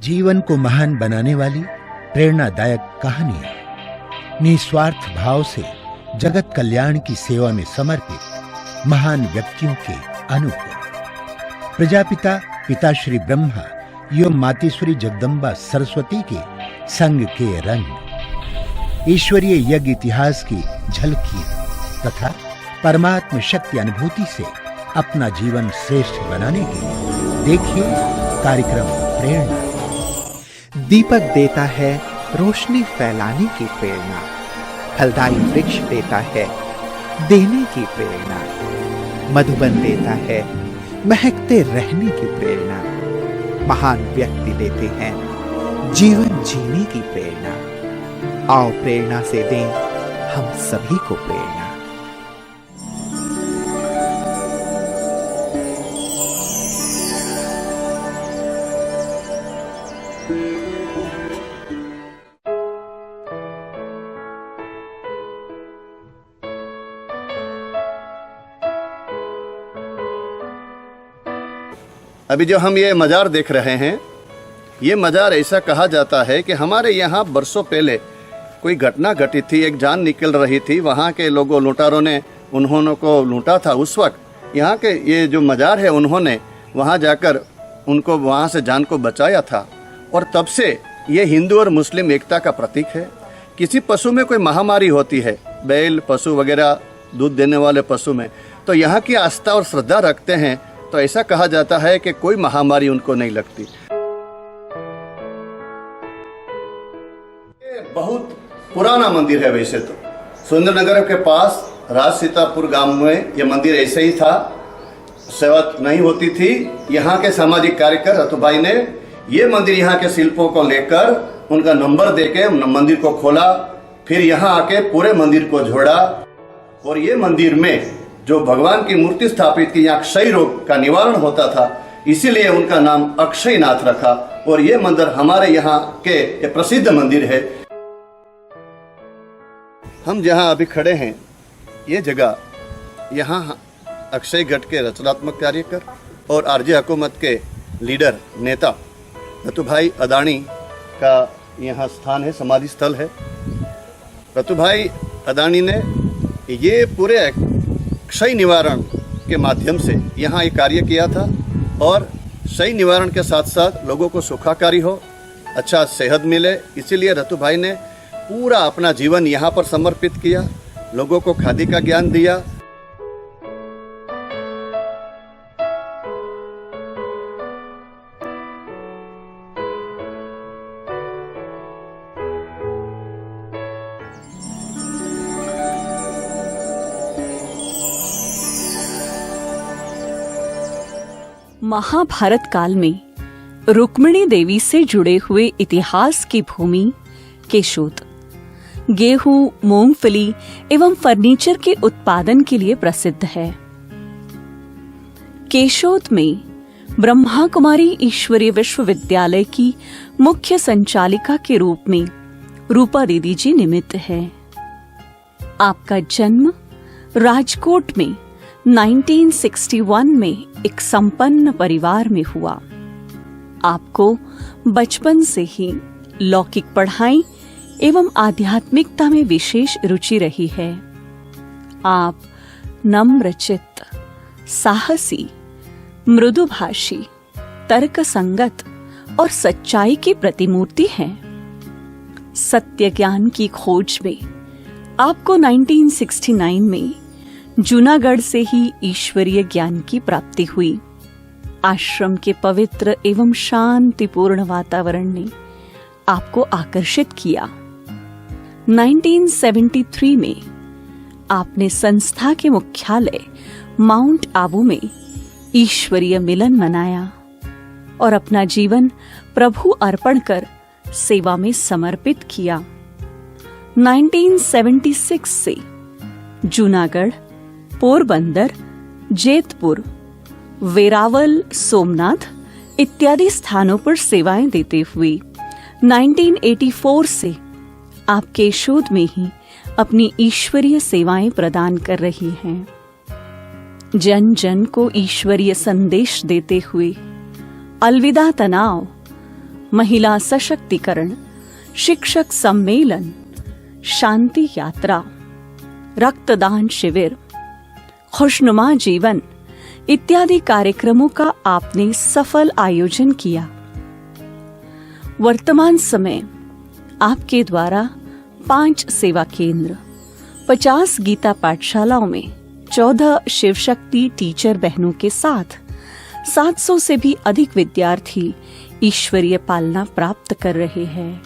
जीवन को महान बनाने वाली प्रेरणादायक कहानियां, निस्वार्थ भाव से जगत कल्याण की सेवा में समर्पित महान व्यक्तियों के अनुभव। प्रजापिता पिताश्री ब्रह्मा एवं मातेश्वरी जगदम्बा सरस्वती के संग के रंग, ईश्वरीय यज्ञ इतिहास की झलकियां तथा परमात्म शक्ति अनुभूति से अपना जीवन श्रेष्ठ बनाने के लिए देखिए कार्यक्रम प्रेरणा। दीपक देता है रोशनी फैलाने की प्रेरणा, फलदायी वृक्ष देता है देने की प्रेरणा, मधुबन देता है महकते रहने की प्रेरणा, महान व्यक्ति देते हैं जीवन जीने की प्रेरणा। आओ प्रेरणा से दें हम सभी को प्रेरणा। अभी जो हम ये मज़ार देख रहे हैं, ये मज़ार ऐसा कहा जाता है कि हमारे यहाँ बरसों पहले कोई घटना घटी थी, एक जान निकल रही थी। वहाँ के लोगों लूटारों ने उन्होंने को लूटा था। उस वक्त यहाँ के ये जो मज़ार है, उन्होंने वहाँ जाकर उनको वहाँ से जान को बचाया था। और तब से ये हिंदू और मुस्लिम एकता का प्रतीक है। किसी पशु में कोई महामारी होती है, बैल पशु वगैरह दूध देने वाले पशु में, तो यहाँ की आस्था और श्रद्धा रखते हैं, तो ऐसा कहा जाता है कि कोई महामारी उनको नहीं लगती। ये बहुत पुराना मंदिर है। वैसे तो सुरेंद्रनगर के पास राज सीतापुर गांव में ये मंदिर ऐसे ही था, सेवा नहीं होती थी। यहाँ के सामाजिक कार्यकर रतु भाई ने ये मंदिर यहाँ के शिल्पों को लेकर उनका नंबर देके मंदिर को खोला, फिर यहाँ आके पूरे मंदिर को जोड़ा। और ये मंदिर में जो भगवान की मूर्ति स्थापित की, यहाँ क्षय रोग का निवारण होता था, इसीलिए उनका नाम अक्षयनाथ रखा। और ये मंदिर हमारे यहाँ के ये प्रसिद्ध मंदिर है। हम जहाँ अभी खड़े हैं, ये जगह, यहाँ अक्षय गढ़ के रचनात्मक कार्यकर और आरजे हुकूमत के लीडर नेता रतु भाई अदानी का यहाँ स्थान है, समाधि स्थल है। रतु भाई अदानी ने ये पूरे क्षय निवारण के माध्यम से यहाँ ये कार्य किया था। और क्षय निवारण के साथ साथ लोगों को सुखाकारी हो, अच्छा सेहत मिले, इसीलिए रतु भाई ने पूरा अपना जीवन यहाँ पर समर्पित किया, लोगों को खादी का ज्ञान दिया। महाभारत काल में रुक्मिणी देवी से जुड़े हुए इतिहास की भूमि केशोद गेहूं, मूंगफली एवं फर्नीचर के उत्पादन के लिए प्रसिद्ध है। केशोद में ब्रह्मा कुमारी ईश्वरीय विश्वविद्यालय की मुख्य संचालिका के रूप में रूपा दीदी जी निमित्त है। आपका जन्म राजकोट में 1961 में एक संपन्न परिवार में हुआ। आपको बचपन से ही लौकिक पढ़ाई एवं आध्यात्मिकता में विशेष रुचि रही है। आप नम्रचित्त, साहसी, मृदुभाषी, तर्क संगत और सच्चाई की प्रतिमूर्ति हैं। सत्य ज्ञान की खोज में आपको 1969 में जूनागढ़ से ही ईश्वरीय ज्ञान की प्राप्ति हुई। आश्रम के पवित्र एवं शांतिपूर्ण वातावरण ने आपको आकर्षित किया। 1973 में आपने संस्था के मुख्यालय माउंट आबू में ईश्वरीय मिलन मनाया और अपना जीवन प्रभु अर्पण कर सेवा में समर्पित किया। 1976 से जूनागढ़, पोरबंदर, जेतपुर, वेरावल, सोमनाथ इत्यादि स्थानों पर सेवाएं देते हुए 1984 से आप केशोद में ही अपनी ईश्वरीय सेवाएं प्रदान कर रही हैं। जन जन को ईश्वरीय संदेश देते हुए अलविदा तनाव, महिला सशक्तिकरण, शिक्षक सम्मेलन, शांति यात्रा, रक्तदान शिविर, खुशनुमा जीवन इत्यादि कार्यक्रमों का आपने सफल आयोजन किया। वर्तमान समय आपके द्वारा 5 सेवा केंद्र, 50 गीता पाठशालाओं में 14 शिव शक्ति टीचर बहनों के साथ 700 से भी अधिक विद्यार्थी ईश्वरीय पालना प्राप्त कर रहे हैं।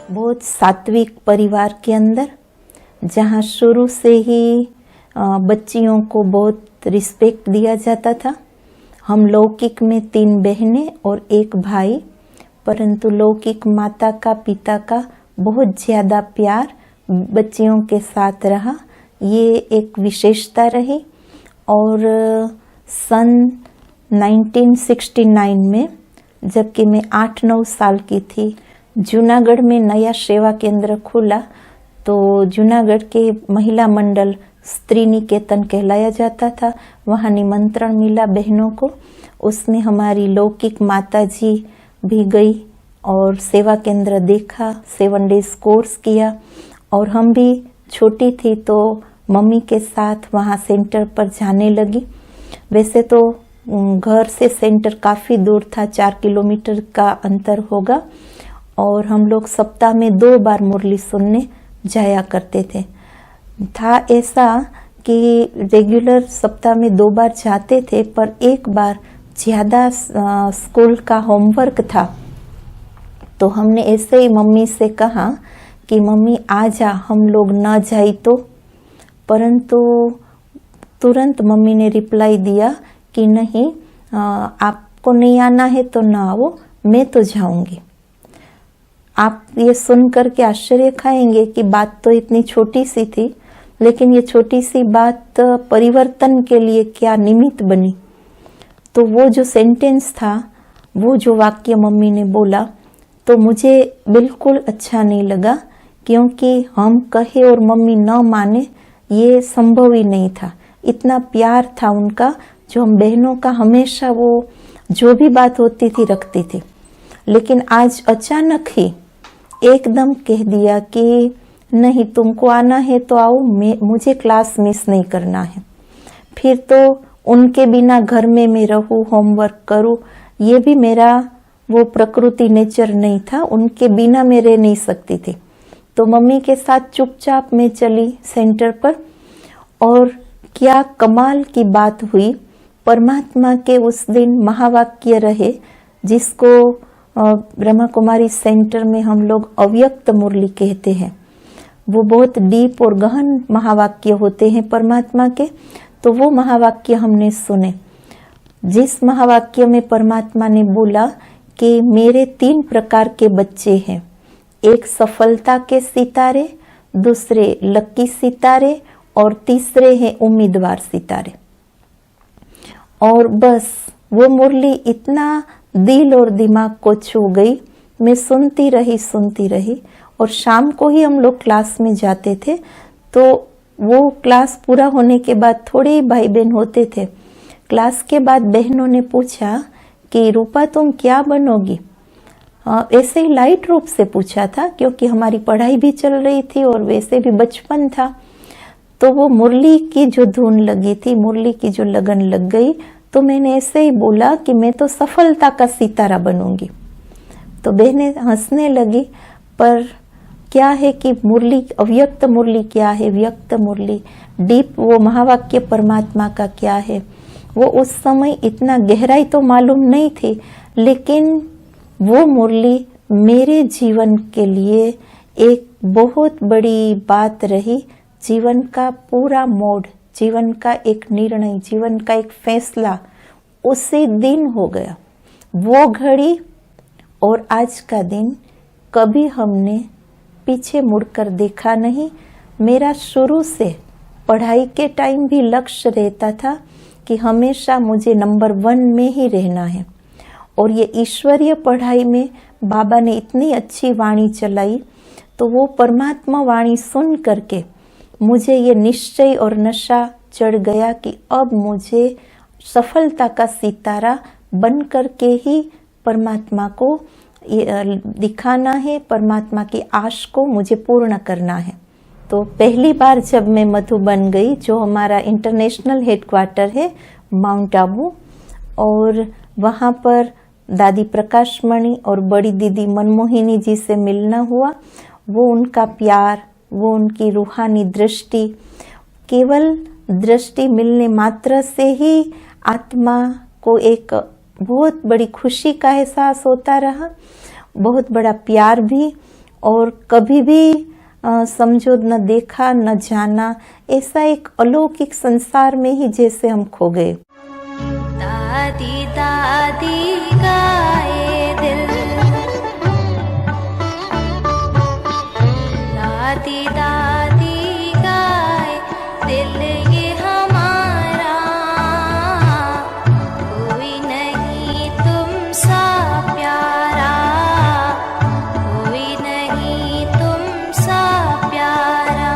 बहुत सात्विक परिवार के अंदर, जहाँ शुरू से ही बच्चियों को बहुत रिस्पेक्ट दिया जाता था। हम लौकिक में 3 बहनें और 1 भाई, परंतु लौकिक माता का पिता का बहुत ज़्यादा प्यार बच्चियों के साथ रहा, ये एक विशेषता रही। और सन 1969 में, जबकि मैं 8-9 साल की थी, जूनागढ़ में नया सेवा केंद्र खुला। तो जूनागढ़ के महिला मंडल स्त्री निकेतन कहलाया जाता था, वहाँ निमंत्रण मिला बहनों को। उसमें हमारी लौकिक माता जी भी गई और सेवा केंद्र देखा, 7 डेज कोर्स किया। और हम भी छोटी थी तो मम्मी के साथ वहाँ सेंटर पर जाने लगी। वैसे तो घर से सेंटर काफ़ी दूर था, 4 किलोमीटर का अंतर होगा। और हम लोग सप्ताह में 2 बार मुरली सुनने जाया करते थे। था ऐसा कि रेगुलर सप्ताह में 2 बार जाते थे, पर एक बार ज़्यादा स्कूल का होमवर्क था, तो हमने ऐसे ही मम्मी से कहा कि मम्मी आजा, हम लोग ना जाए तो। परंतु तुरंत मम्मी ने रिप्लाई दिया कि नहीं, आपको नहीं आना है तो ना आओ, मैं तो जाऊंगी। आप ये सुनकर के आश्चर्य खाएंगे कि बात तो इतनी छोटी सी थी, लेकिन ये छोटी सी बात परिवर्तन के लिए क्या निमित्त बनी। तो वो जो सेंटेंस था, वो जो वाक्य मम्मी ने बोला, तो मुझे बिल्कुल अच्छा नहीं लगा, क्योंकि हम कहे और मम्मी न माने ये संभव ही नहीं था। इतना प्यार था उनका, जो हम बहनों का हमेशा वो जो भी बात होती थी रखती थी। लेकिन आज अचानक ही एकदम कह दिया कि नहीं, तुमको आना है तो आओ, मुझे क्लास मिस नहीं करना है। फिर तो उनके बिना घर में मैं रहूँ, होमवर्क करूँ, ये भी मेरा वो प्रकृति नेचर नहीं था, उनके बिना मैं रह नहीं सकती थी। तो मम्मी के साथ चुपचाप मैं चली सेंटर पर। और क्या कमाल की बात हुई, परमात्मा के उस दिन महावाक्य रहे, जिसको ब्रह्मा कुमारी सेंटर में हम लोग अव्यक्त मुरली कहते हैं। वो बहुत डीप और गहन महावाक्य होते हैं परमात्मा के। तो वो महावाक्य हमने सुने, जिस महावाक्य में परमात्मा ने बोला कि मेरे 3 प्रकार के बच्चे हैं, एक सफलता के सितारे, दूसरे लकी सितारे और तीसरे हैं उम्मीदवार सितारे। और बस वो मुरली इतना दिल और दिमाग को छू गई। मैं सुनती रही और शाम को ही हम लोग क्लास में जाते थे। तो वो क्लास पूरा होने के बाद थोड़े ही भाई बहन होते थे। क्लास के बाद बहनों ने पूछा कि रूपा तुम क्या बनोगी? ऐसे ही लाइट रूप से पूछा था, क्योंकि हमारी पढ़ाई भी चल रही थी और वैसे भी बचपन था। तो वो मुरली की जो धुन लगी थी, मुरली की जो लगन लग गई, तो मैंने ऐसे ही बोला कि मैं तो सफलता का सितारा बनूंगी। तो बहनें हंसने लगी। पर क्या है कि मुरली, अव्यक्त मुरली क्या है, व्यक्त मुरली, डीप वो महावाक्य परमात्मा का क्या है, वो उस समय इतना गहराई तो मालूम नहीं थी। लेकिन वो मुरली मेरे जीवन के लिए एक बहुत बड़ी बात रही। जीवन का पूरा मोड़, जीवन का एक निर्णय, जीवन का एक फैसला उसी दिन हो गया। वो घड़ी और आज का दिन कभी हमने पीछे मुड़कर देखा नहीं। मेरा शुरू से पढ़ाई के टाइम भी लक्ष्य रहता था कि हमेशा मुझे नंबर 1 में ही रहना है। और ये ईश्वरीय पढ़ाई में बाबा ने इतनी अच्छी वाणी चलाई, तो वो परमात्मा वाणी सुन करके मुझे ये निश्चय और नशा चढ़ गया कि अब मुझे सफलता का सितारा बन करके ही परमात्मा को दिखाना है, परमात्मा की आश को मुझे पूर्ण करना है। तो पहली बार जब मैं मधुबन गई, जो हमारा इंटरनेशनल हेडक्वार्टर है माउंट आबू, और वहाँ पर दादी प्रकाशमणि और बड़ी दीदी मनमोहिनी जी से मिलना हुआ। वो उनका प्यार, वो उनकी रूहानी दृष्टि, केवल दृष्टि मिलने मात्र से ही आत्मा को एक बहुत बड़ी खुशी का एहसास होता रहा, बहुत बड़ा प्यार भी, और कभी भी समझो न देखा न जाना, ऐसा एक अलौकिक संसार में ही जैसे हम खो गए। दादी दादी गाए दिल, दादी दादी गाए दिल, ये हमारा कोई नहीं तुम सा प्यारा, कोई नहीं तुम सा प्यारा।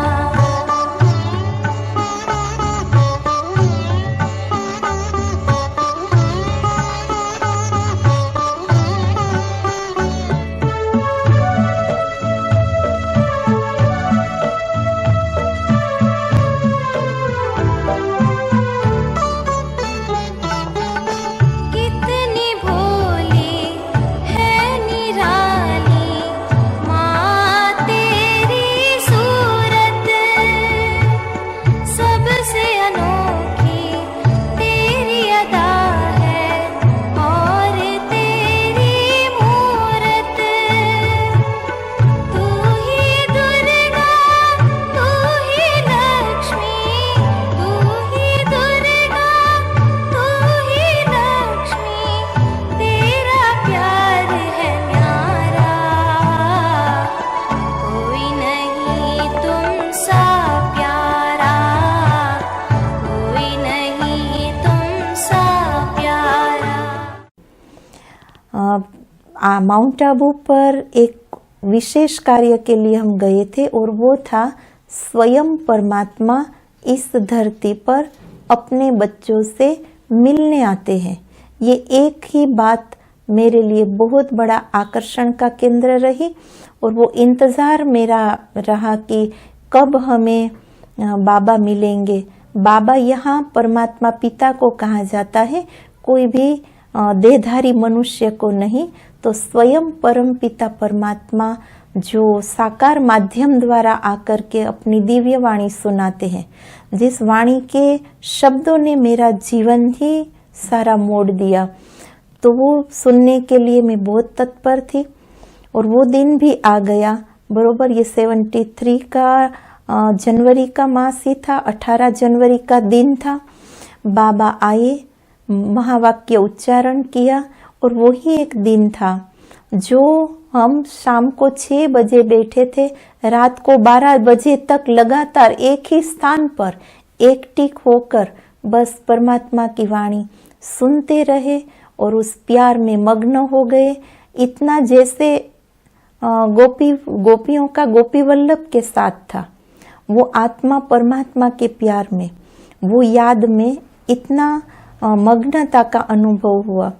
कितनी भोली है निराली माँ तेरी सूरत, सबसे अनोखी तेरी अदा है और तेरी मूरत। तू ही दुर्गा, तू ही लक्ष्मी, तू ही दुर्गा, तू ही लक्ष्मी, तेरा प्यार है न्यारा, कोई नहीं तुम सा प्यारा, कोई नहीं तुम सा प्यारा। माउंट आबू पर एक विशेष कार्य के लिए हम गए थे, और वो था स्वयं परमात्मा इस धरती पर अपने बच्चों से मिलने आते हैं। ये एक ही बात मेरे लिए बहुत बड़ा आकर्षण का केंद्र रही, और वो इंतज़ार मेरा रहा कि कब हमें बाबा मिलेंगे। बाबा यहाँ परमात्मा पिता को कहा जाता है, कोई भी देहधारी मनुष्य को नहीं, तो स्वयं परम पिता परमात्मा जो साकार माध्यम द्वारा आकर के अपनी दिव्य वाणी सुनाते हैं, जिस वाणी के शब्दों ने मेरा जीवन ही सारा मोड़ दिया, तो वो सुनने के लिए मैं बहुत तत्पर थी। और वो दिन भी आ गया, बरोबर ये 73 का जनवरी का मास ही था, 18 जनवरी का दिन था। बाबा आए, महावाक्य उच्चारण किया, और वही एक दिन था जो हम शाम को 6 बजे बैठे थे, रात को 12 बजे तक लगातार एक ही स्थान पर एक टिक होकर बस परमात्मा की वाणी सुनते रहे और उस प्यार में मग्न हो गए। इतना जैसे गोपियों का गोपी वल्लभ के साथ था। वो आत्मा परमात्मा के प्यार में, वो याद में इतना मग्नता का अनुभव हुआ।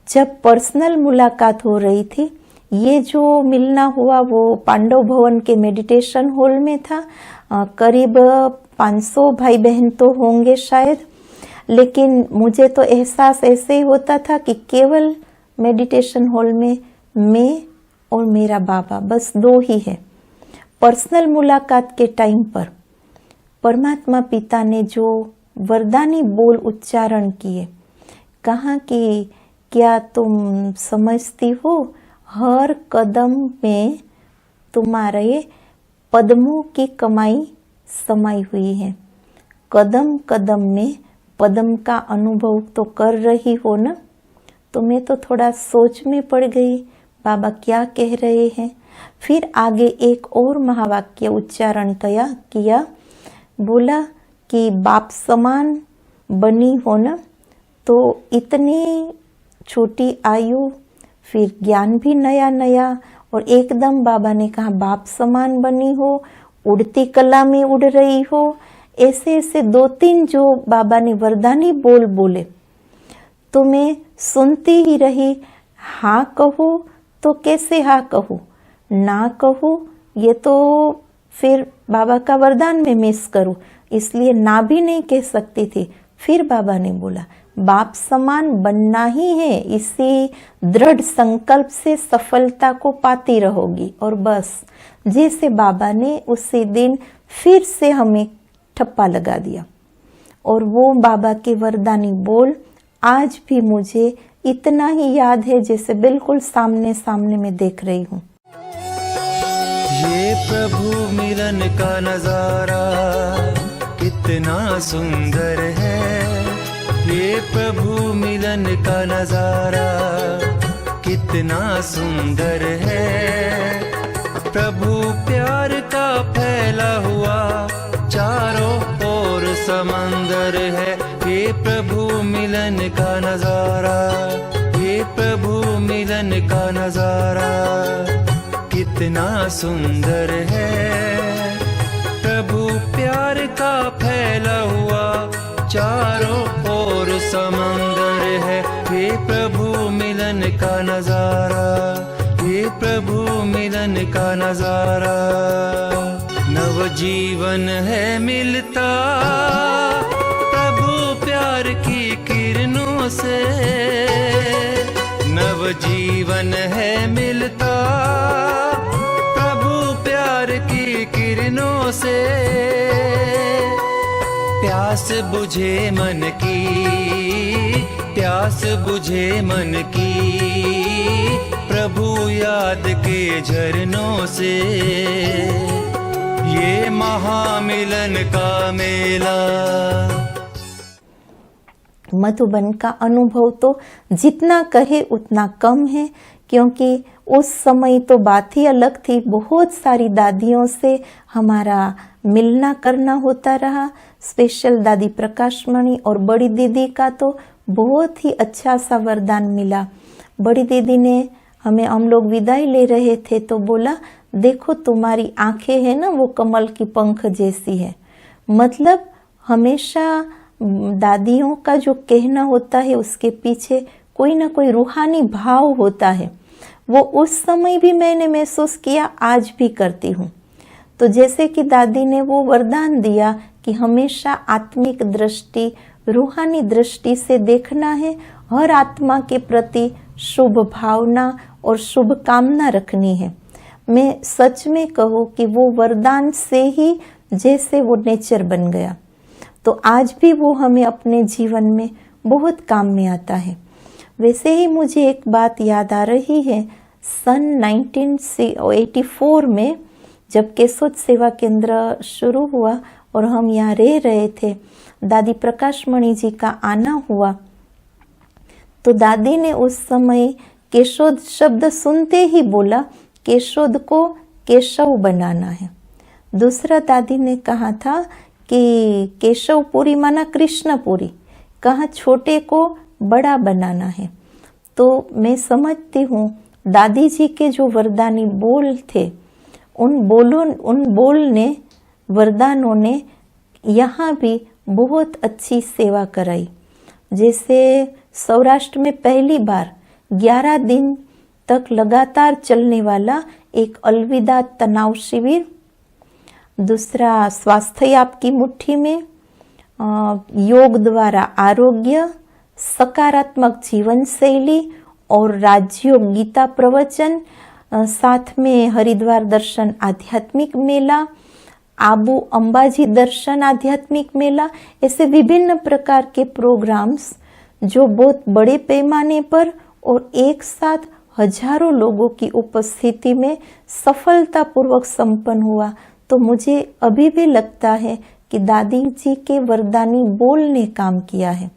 जब पर्सनल मुलाकात हो रही थी, ये जो मिलना हुआ वो पांडव भवन के मेडिटेशन हॉल में था। करीब 500 भाई बहन तो होंगे शायद, लेकिन मुझे तो एहसास ऐसे ही होता था कि केवल मेडिटेशन हॉल में मैं और मेरा बाबा, बस 2 ही है। पर्सनल मुलाकात के टाइम पर परमात्मा पिता ने जो वरदानी बोल उच्चारण किए, कहा कि क्या तुम समझती हो, हर कदम में तुम्हारे पद्मों की कमाई समाई हुई है। कदम कदम में पद्म का अनुभव तो कर रही हो ना। तो मैं तो थोड़ा सोच में पड़ गई, बाबा क्या कह रहे हैं। फिर आगे एक और महावाक्य उच्चारण किया, बोला कि बाप समान बनी हो ना, तो इतनी छोटी आयु, फिर ज्ञान भी नया नया, और एकदम बाबा ने कहा बाप समान बनी हो, उड़ती कला में उड़ रही हो। ऐसे ऐसे 2-3 जो बाबा ने वरदानी बोल बोले, तो मैं सुनती ही रही। हाँ कहो तो कैसे हाँ कहूँ, ना कहूँ ये तो फिर बाबा का वरदान में मिस करूँ, इसलिए ना भी नहीं कह सकती थी। फिर बाबा ने बोला बाप समान बनना ही है, इसी दृढ़ संकल्प से सफलता को पाती रहोगी। और बस जैसे बाबा ने उसी दिन फिर से हमें ठप्पा लगा दिया, और वो बाबा के वरदानी बोल आज भी मुझे इतना ही याद है जैसे बिल्कुल सामने सामने में देख रही हूँ। ये प्रभु मिलन का नजारा कितना सुंदर है, ये प्रभु मिलन का नजारा कितना सुंदर है। प्रभु प्यार का फैला हुआ चारों ओर समंदर है, ये प्रभु मिलन का नजारा, ये प्रभु मिलन का नजारा कितना सुंदर है। प्रभु प्यार का फैला हुआ चारों ओर समंदर है, ये प्रभु मिलन का नजारा, ये प्रभु मिलन का नजारा। नव जीवन है मिलता प्रभु प्यार की किरणों से, नव जीवन है मिलता प्रभु प्यार की किरणों से। प्यास बुझे मन की, प्यास बुझे मन की प्रभु याद के झरनों से, ये महामिलन का मेला। मधुबन का अनुभव तो जितना कहे उतना कम है, क्योंकि उस समय तो बात ही अलग थी। बहुत सारी दादियों से हमारा मिलना करना होता रहा। स्पेशल दादी प्रकाशमणि और बड़ी दीदी का तो बहुत ही अच्छा सा वरदान मिला। बड़ी दीदी ने हमें, हम लोग विदाई ले रहे थे तो बोला देखो तुम्हारी आंखें है ना वो कमल की पंख जैसी है। मतलब हमेशा दादियों का जो कहना होता है उसके पीछे कोई ना कोई रूहानी भाव होता है। वो उस समय भी मैंने महसूस किया, आज भी करती हूँ। तो जैसे कि दादी ने वो वरदान दिया कि हमेशा आत्मिक दृष्टि, रूहानी दृष्टि से देखना है, हर आत्मा के प्रति शुभ भावना और शुभ कामना रखनी है। मैं सच में कहूँ कि वो वरदान से ही जैसे वो नेचर बन गया, तो आज भी वो हमें अपने जीवन में बहुत काम में आता है। वैसे ही मुझे एक बात याद आ रही है, सन 1984 में जब केशोद सेवा केंद्र शुरू हुआ और हम यहाँ रह रहे थे, दादी प्रकाशमणि जी का आना हुआ, तो दादी ने उस समय केशोद शब्द सुनते ही बोला केशोद को केशव बनाना है। दूसरा दादी ने कहा था कि केशवपुरी माना कृष्णपुरी, कहा छोटे को बड़ा बनाना है। तो मैं समझती हूँ दादी जी के जो वरदानी बोल थे, उन बोल ने, वरदानों ने यहाँ भी बहुत अच्छी सेवा कराई। जैसे सौराष्ट्र में पहली बार 11 दिन तक लगातार चलने वाला एक अलविदा तनाव शिविर, दूसरा स्वास्थ्य आपकी मुट्ठी में, योग द्वारा आरोग्य, सकारात्मक जीवन शैली और राजयोग गीता प्रवचन, साथ में हरिद्वार दर्शन आध्यात्मिक मेला, आबू अंबाजी दर्शन आध्यात्मिक मेला, ऐसे विभिन्न प्रकार के प्रोग्राम्स जो बहुत बड़े पैमाने पर और एक साथ हजारों लोगों की उपस्थिति में सफलतापूर्वक संपन्न हुआ। तो मुझे अभी भी लगता है कि दादी जी के वरदानी बोल ने काम किया है।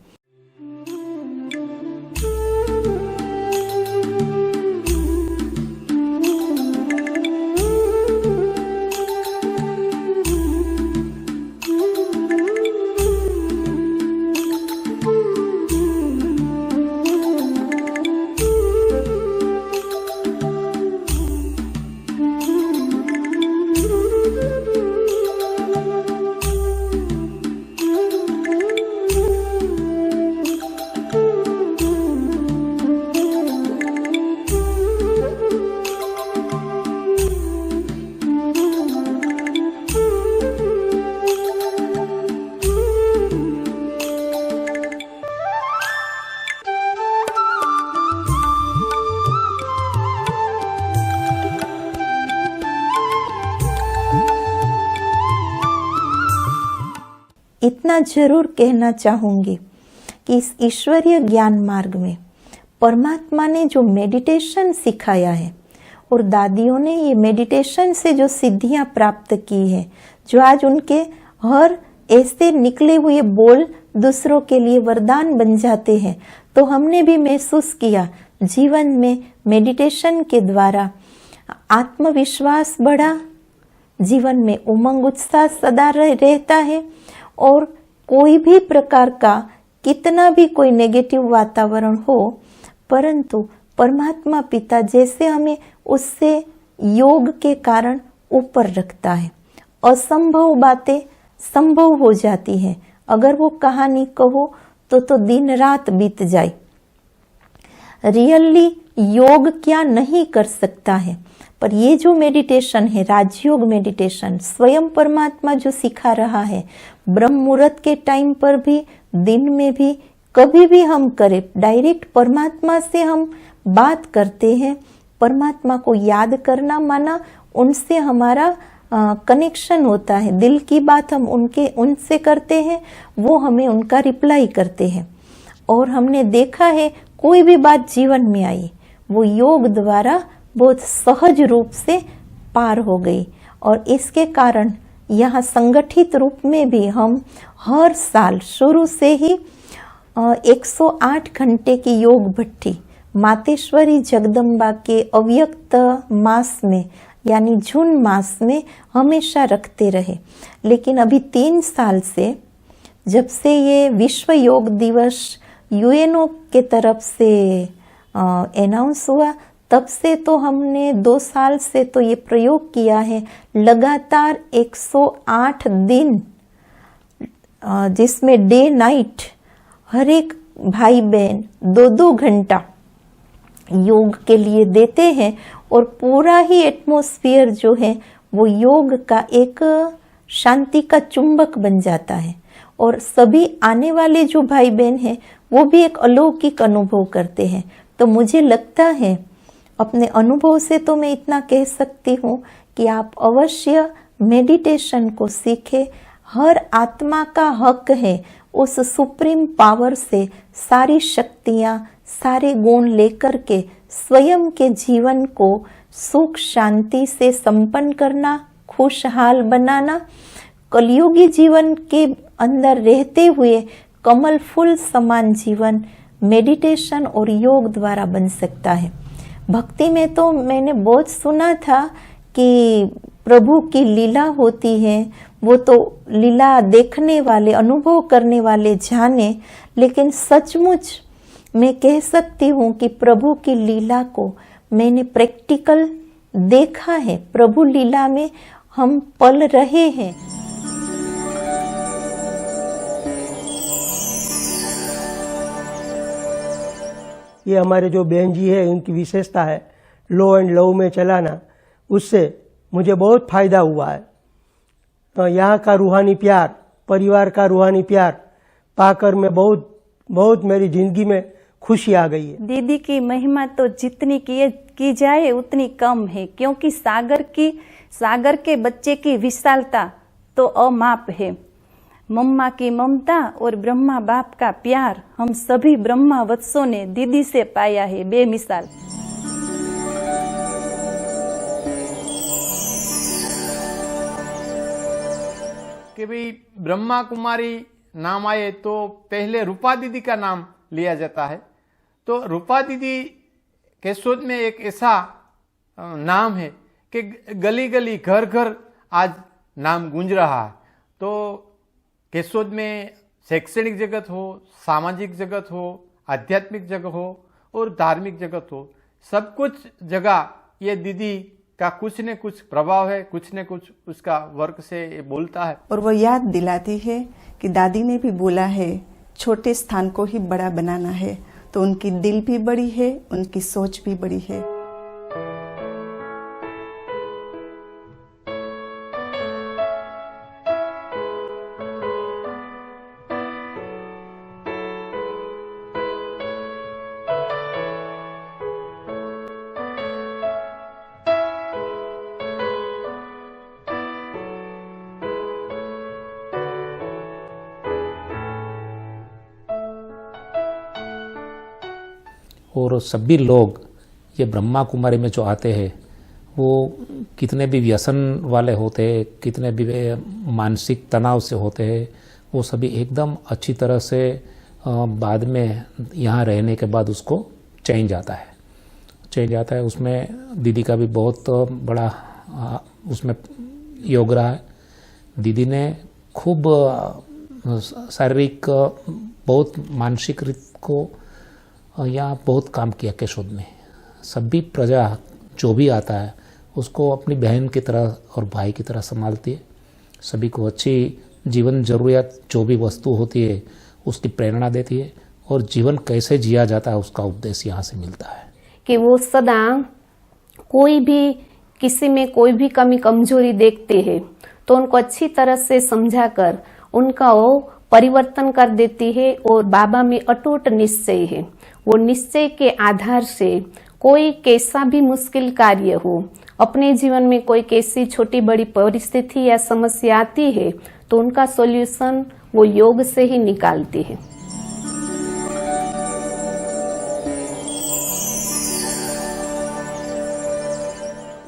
इतना जरूर कहना चाहूंगी कि इस ईश्वरीय ज्ञान मार्ग में परमात्मा ने जो मेडिटेशन सिखाया है और दादियों ने ये मेडिटेशन से जो सिद्धियां प्राप्त की है, जो आज उनके हर ऐसे निकले हुए बोल दूसरों के लिए वरदान बन जाते हैं, तो हमने भी महसूस किया जीवन में मेडिटेशन के द्वारा आत्मविश्वास बढ़ा, जीवन में उमंग उत्साह सदा रहता है और कोई भी प्रकार का कितना भी कोई नेगेटिव वातावरण हो, परंतु परमात्मा पिता जैसे हमें उससे योग के कारण ऊपर रखता है। असंभव बातें संभव हो जाती हैं। अगर वो कहानी कहो तो दिन रात बीत जाए। रियली योग क्या नहीं कर सकता है, पर ये जो मेडिटेशन है, राजयोग मेडिटेशन, स्वयं परमात्मा जो सिखा रहा है, ब्रह्म मुहूर्त के टाइम पर भी, दिन में भी, कभी भी हम करें, डायरेक्ट परमात्मा से हम बात करते हैं। परमात्मा को याद करना माना उनसे हमारा कनेक्शन होता है। दिल की बात हम उनसे करते हैं, वो हमें उनका रिप्लाई करते हैं। और हमने देखा है कोई भी बात जीवन में आई, वो योग द्वारा बहुत सहज रूप से पार हो गई। और इसके कारण यहाँ संगठित रूप में भी हम हर साल शुरू से ही 108 घंटे की योग भट्टी मातेश्वरी जगदम्बा के अव्यक्त मास में यानी जून मास में हमेशा रखते रहे। लेकिन अभी 3 साल से, जब से ये विश्व योग दिवस यूएनओ के तरफ से अनाउंस हुआ, तब से तो हमने 2 साल से तो ये प्रयोग किया है, लगातार 108 दिन, जिसमें डे नाइट हर एक भाई बहन 2-2 घंटा योग के लिए देते हैं। और पूरा ही एटमॉस्फेयर जो है वो योग का एक शांति का चुंबक बन जाता है। और सभी आने वाले जो भाई बहन हैं वो भी एक अलौकिक अनुभव करते हैं। तो मुझे लगता है, अपने अनुभव से तो मैं इतना कह सकती हूँ कि आप अवश्य मेडिटेशन को सीखें। हर आत्मा का हक है उस सुप्रीम पावर से सारी शक्तियाँ, सारे गुण लेकर के स्वयं के जीवन को सुख शांति से संपन्न करना, खुशहाल बनाना, कलयुगी जीवन के अंदर रहते हुए कमल फूल समान जीवन मेडिटेशन और योग द्वारा बन सकता है। भक्ति में तो मैंने बहुत सुना था कि प्रभु की लीला होती है, वो तो लीला देखने वाले, अनुभव करने वाले जाने। लेकिन सचमुच मैं कह सकती हूँ कि प्रभु की लीला को मैंने प्रैक्टिकल देखा है। प्रभु लीला में हम पल रहे हैं। ये हमारे जो बहन जी है, इनकी विशेषता है लो एंड लव में चलाना। उससे मुझे बहुत फायदा हुआ है। तो यहाँ का रूहानी प्यार, परिवार का रूहानी प्यार पाकर मैं बहुत मेरी जिंदगी में खुशी आ गई है। दीदी की महिमा तो जितनी की जाए उतनी कम है, क्योंकि सागर के बच्चे की विशालता तो अमाप है। मम्मा की ममता और ब्रह्मा बाप का प्यार हम सभी ब्रह्मा वत्सों ने दीदी से पाया है, बेमिसाल। कि भाई ब्रह्मा कुमारी नाम आए तो पहले रूपा दीदी का नाम लिया जाता है। तो रूपा दीदी केशोद में एक ऐसा नाम है कि गली गली घर घर आज नाम गूंज रहा है। तो केशोद में शैक्षणिक जगत हो, सामाजिक जगत हो, आध्यात्मिक जगत हो और धार्मिक जगत हो, सब कुछ जगह ये दीदी का कुछ न कुछ प्रभाव है, कुछ न कुछ उसका वर्क से बोलता है। और वो याद दिलाती है कि दादी ने भी बोला है छोटे स्थान को ही बड़ा बनाना है। तो उनकी दिल भी बड़ी है, उनकी सोच भी बड़ी है। और सभी लोग ये ब्रह्मा कुमारी में जो आते हैं वो कितने भी व्यसन वाले होते हैं, कितने भी वे मानसिक तनाव से होते हैं, वो सभी एकदम अच्छी तरह से बाद में यहाँ रहने के बाद उसको चेंज आता है। उसमें दीदी का भी बहुत बड़ा उसमें योग रहा है। दीदी ने खूब शारीरिक बहुत मानसिक रीत को यहाँ बहुत काम किया केशोद में। सभी प्रजा जो भी आता है उसको अपनी बहन की तरह और भाई की तरह संभालती है। सभी को अच्छी जीवन जरूरियात जो भी वस्तु होती है उसकी प्रेरणा देती है और जीवन कैसे जिया जाता है उसका उपदेश यहाँ से मिलता है कि वो सदा कोई भी किसी में कोई भी कमी कमजोरी देखते हैं तो उनको अच्छी तरह से समझाकर उनका वो परिवर्तन कर देती है। और बाबा में अटूट निश्चय है। वो निश्चय के आधार से कोई कैसा भी मुश्किल कार्य हो, अपने जीवन में कोई कैसी छोटी बड़ी परिस्थिति या समस्या आती है तो उनका सॉल्यूशन वो योग से ही निकालती है।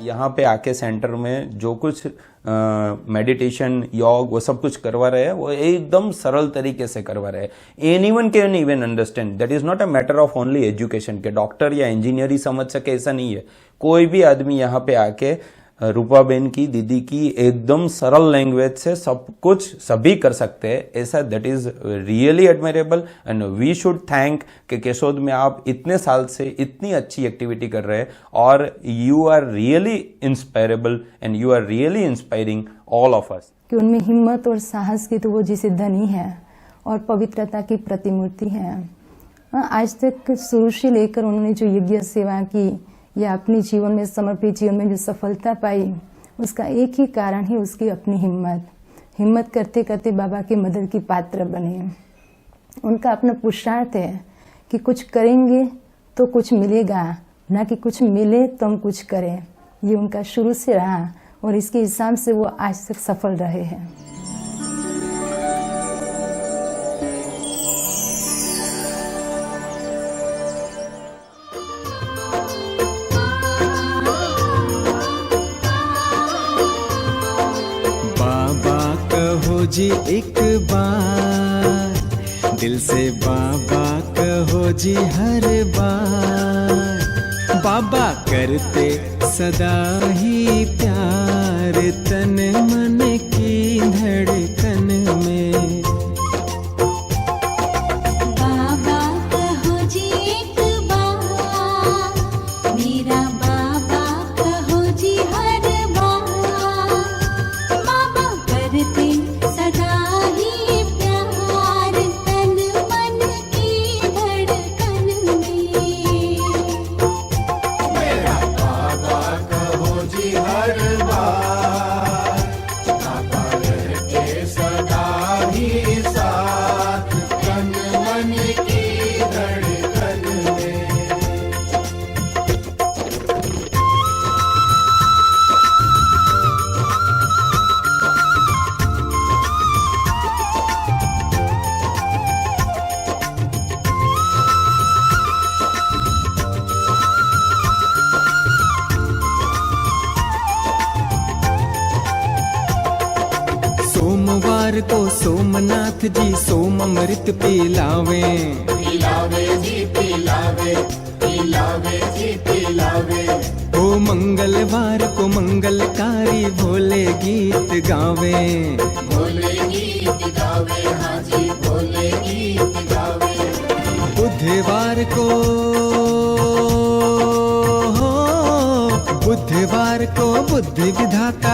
यहाँ पे आके सेंटर में जो कुछ मेडिटेशन योग वो सब कुछ करवा रहे हैं वो एकदम सरल तरीके से करवा रहे हैं। Anyone can even understand. That is not a matter of only education के डॉक्टर या इंजीनियर ही समझ सके, ऐसा नहीं है। कोई भी आदमी यहाँ पे आके रूपा बेन की दीदी की एकदम सरल लैंग्वेज से सब कुछ सभी कर सकते हैं, ऐसा that is really admirable and we should thank कि केशोद में आप इतने साल से इतनी अच्छी एक्टिविटी कर रहे हैं और you are really inspirable and you are really inspiring all of us. कि उनमें हिम्मत और साहस की तो वो जिसे धनी है और पवित्रता की प्रतिमूर्ति है। आज तक शुरू से लेकर उन्होंने जो यज्ञ सेवा की या अपने जीवन में समर्पित जीवन में जो सफलता पाई उसका एक ही कारण है उसकी अपनी हिम्मत करते करते बाबा के मदद की पात्र बने। उनका अपना पुरुषार्थ है कि कुछ करेंगे तो कुछ मिलेगा, ना कि कुछ मिले तो हम कुछ करें। ये उनका शुरू से रहा और इसके हिसाब से वो आज तक सफल रहे हैं। जी एक बार दिल से बाबा कहो जी हर बार। बाबा करते सदा ही प्यार तन मन की धड़कन में। बाबा कहो जी एक बार, मेरा बाबा कहो जी हर बार। बाबा करते सोमवार को सोमनाथ जी सोम अमृत पिलावे, पिलावे जी पिलावे, पिलावे जी पिलावे। ओ मंगलवार को मंगलकारी भोले गीत गावे, भोले गीत गावे, हाँ जी भोले गीत गावे। बुधवार को बुद्धि विधाता